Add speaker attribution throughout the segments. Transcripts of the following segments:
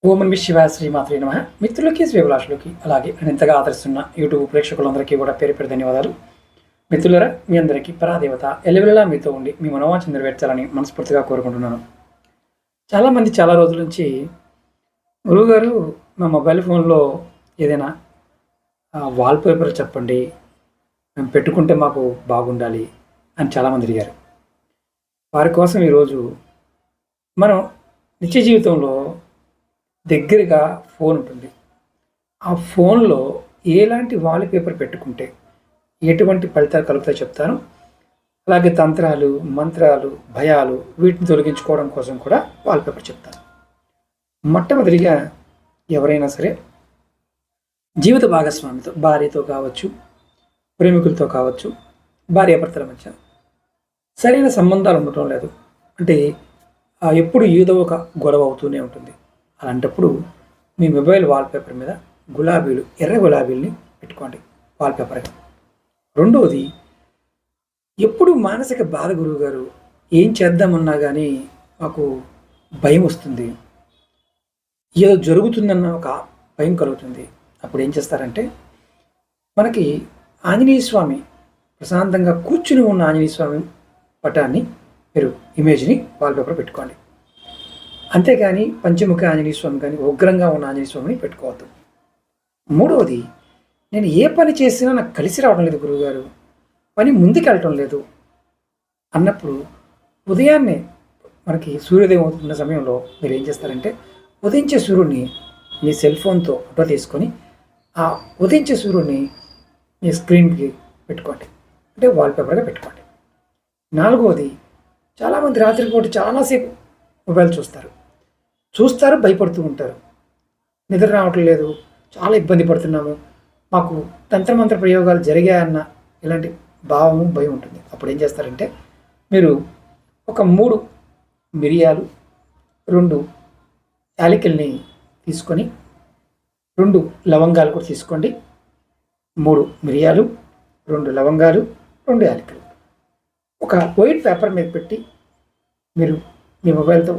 Speaker 1: ఓం నమః శివాయ శ్రీమాత్రే నమః. మిత్రులకి శ్రీభిలాషులకి అలాగే నేను ఎంతగా ఆదరిస్తున్న యూట్యూబ్ ప్రేక్షకులందరికీ కూడా పేరు పేరు ధన్యవాదాలు. మిత్రులరా, మీ అందరికీ పరాదేవత ఎల్లవెల్లలా మీతో ఉండి మీ మనోవాంఛ నెరవేర్చాలని మనస్ఫూర్తిగా కోరుకుంటున్నాను. చాలామంది చాలా రోజుల నుంచి గురువుగారు మా మొబైల్ ఫోన్లో ఏదైనా వాల్పేపర్ చెప్పండి, మేము పెట్టుకుంటే మాకు బాగుండాలి అని చాలామంది అడిగారు. వారి కోసం ఈరోజు మనం నిత్య జీవితంలో దగ్గరగా ఫోన్ ఉంటుంది. ఆ ఫోన్లో ఎలాంటి వాల్పేపర్ పెట్టుకుంటే ఎటువంటి ఫలితాలు కలుగుతాయో చెప్తాను. అలాగే తంత్రాలు, మంత్రాలు, భయాలు వీటిని తొలగించుకోవడం కోసం కూడా వాల్పేపర్ చెప్తాను. మొట్టమొదటిగా ఎవరైనా సరే జీవిత భాగస్వామితో, భార్యతో కావచ్చు, ప్రేమికులతో కావచ్చు, భార్యాభర్తల మధ్య సరైన సంబంధాలు ఉండటం లేదు అంటే ఎప్పుడు ఏదో ఒక గొడవ అవుతూనే ఉంటుంది. అలాంటప్పుడు మీ మొబైల్ వాల్పేపర్ మీద గులాబీలు, ఎర్ర గులాబీల్ని పెట్టుకోండి వాల్పేపర్గా. రెండవది, ఎప్పుడు మానసిక బాధ గురువుగారు, ఏం చేద్దామన్నా కానీ మాకు భయం వస్తుంది, ఏదో జరుగుతుందన్న ఒక భయం కలుగుతుంది. అప్పుడు ఏం చేస్తారంటే, మనకి ఆంజనేయ స్వామి ప్రశాంతంగా కూర్చుని ఉన్న ఆంజనేయ స్వామి పటాన్ని మీరు ఇమేజ్ని వాల్పేపర్ పెట్టుకోండి. అంతేగాని పంచముఖ ఆంజనేయ స్వామి కానీ ఉగ్రంగా ఉన్న ఆంజనేయ స్వామిని పెట్టుకోవద్దు. మూడవది, నేను ఏ పని చేసినా నాకు కలిసి రావడం లేదు గురువుగారు, పని ముందుకెళ్ళటం లేదు అన్నప్పుడు ఉదయాన్నే మనకి సూర్యోదయం అవుతున్న సమయంలో మీరు ఏం చేస్తారంటే, ఉదయించే సూర్యుడిని మీ సెల్ ఫోన్తో ఫోటో తీసుకొని ఆ ఉదయించే సూర్యుడిని మీ స్క్రీన్కి పెట్టుకోండి, అంటే వాల్పేపర్గా పెట్టుకోండి. నాలుగవది, చాలామంది రాత్రిపూట చాలాసేపు మొబైల్ చూస్తారు, భయపడుతూ ఉంటారు. నిద్ర రావటం లేదు, చాలా ఇబ్బంది పడుతున్నాము, మాకు తంత్రమంత్ర ప్రయోగాలు జరిగాయన్న ఇలాంటి భావము, భయం ఉంటుంది. అప్పుడు ఏం చేస్తారంటే, మీరు ఒక 3 మిరియాలు, 2 యాలకుల్ని తీసుకొని, 2 లవంగాలు కూడా తీసుకోండి. 3 మిరియాలు, 2 లవంగాలు, 2 యాలకులు ఒక వైట్ పేపర్ మీద పెట్టి మీరు మీ మొబైల్తో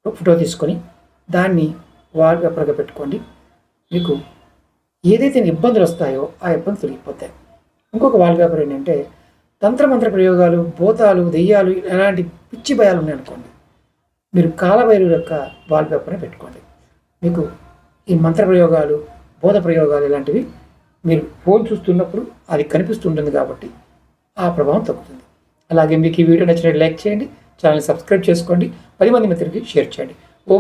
Speaker 1: ఫోటో తీసుకొని దాన్ని వాల్పేపర్గా పెట్టుకోండి. మీకు ఏదైతే ఇబ్బందులు వస్తాయో ఆ ఇబ్బందులు తొలగిపోతాయి. ఇంకొక వాల్పేపర్ ఏంటంటే, తంత్రమంత్ర ప్రయోగాలు, భూతాలు, దెయ్యాలు, ఎలాంటి పిచ్చి భయాలు ఉన్నాయనుకోండి, మీరు కాలభైరవుడి యొక్క వాల్పేపర్ని పెట్టుకోండి. మీకు ఈ మంత్ర ప్రయోగాలు, భూత ప్రయోగాలు ఇలాంటివి మీరు ఫోన్ చూస్తున్నప్పుడు అది కనిపిస్తుంటుంది కాబట్టి ఆ ప్రభావం తగ్గుతుంది. అలాగే మీకు ఈ వీడియో నచ్చినట్టు లైక్ చేయండి, ఛానల్ సబ్స్క్రైబ్ చేసుకోండి, 10 మంది మిత్రులకి షేర్ చేయండి.